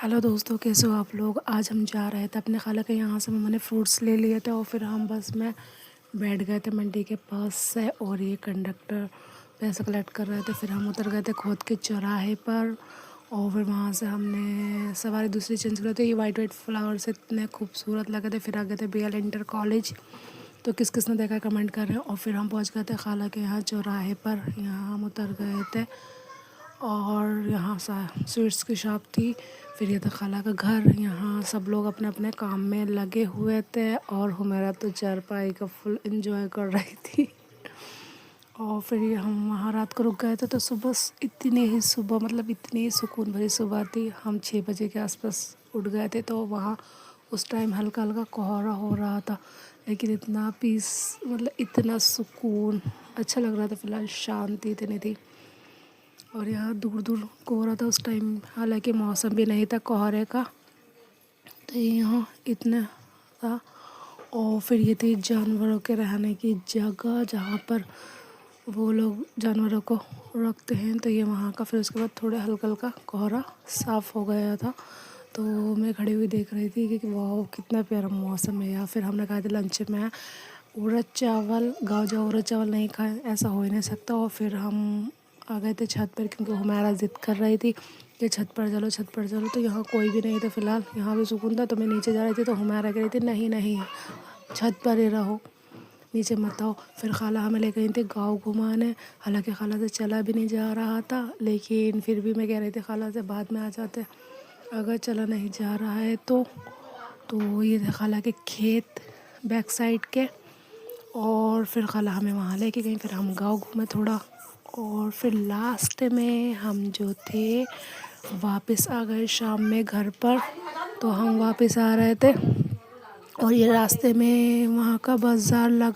Hello दोस्तों, कैसे हो आप लोग। आज हम जा रहे थे अपने खाला के यहाँ से। मैंने फ्रूट्स ले लिए थे और फिर हम बस में बैठ गए थे मंडी के पास से। और ये कंडक्टर पैसे कलेक्ट कर रहे थे। फिर हम उतर गए थे खुद के चौराहे पर और फिर वहाँ से हमने सवारी दूसरी चेंज कर थे। ये वाइट वाइट फ्लावर्स इतने खूबसूरत लगे थे। फिर आ गए थे BL इंटर कॉलेज। तो किस किस ने देखा कमेंट कर रहे हैं। और फिर हम पहुँच गए थे खाला के यहाँ चौराहे पर। यहाँ हम उतर गए थे और यहाँ स्वीट्स की शॉप थी। फिर ये था खाला का घर। यहाँ सब लोग अपने अपने काम में लगे हुए थे और हुमैरा तो चारपाई का फुल एंजॉय कर रही थी। और फिर ये हम वहाँ रात को रुक गए थे। तो सुबह इतनी ही सुकून भरी सुबह थी। हम 6 बजे के आसपास उठ गए थे। तो वहाँ उस टाइम हल्का हल्का कोहरा हो रहा था, लेकिन इतना पीस इतना सुकून अच्छा लग रहा था। फ़िलहाल शांति इतनी थी। और यहाँ दूर दूर कोहरा था उस टाइम, हालांकि मौसम भी नहीं था कोहरे का। तो यहाँ इतना था। और फिर ये थी जानवरों के रहने की जगह, जहाँ पर वो लोग जानवरों को रखते हैं। तो ये वहाँ का। फिर उसके बाद थोड़ा हल्का हल्का कोहरा साफ़ हो गया था। तो मैं खड़ी हुई देख रही थी कि वाह कितना प्यारा मौसम है। या फिर हमने खाए थे लंच में उड़द चावल। गाँव जाओ उड़द चावल नहीं खाए, ऐसा हो ही नहीं सकता। और फिर हम आ गए थे छत पर, क्योंकि हमारा ज़िद कर रही थी कि छत पर चलो छत पर चलो। तो यहाँ कोई भी नहीं था फ़िलहाल, यहाँ भी सुकून था। तो मैं नीचे जा रही थी तो हमारा कह रही थी नहीं नहीं छत पर ही रहो, नीचे मत आओ। फिर खाला हमें ले गई थी गाँव घुमाने। हालांकि खाला से चला भी नहीं जा रहा था, लेकिन फिर भी मैं कह रही थी खाला से बाद में आ जाते अगर चला नहीं जा रहा है तो ये थे खाला के खेत बैक साइड के। और फिर खाला हमें वहाँ लेके गई। फिर हम गाँव घूमे थोड़ा और फिर लास्ट में हम जो थे वापस आ गए शाम में घर पर। तो हम वापस आ रहे थे और ये रास्ते में वहाँ का बाज़ार लगा।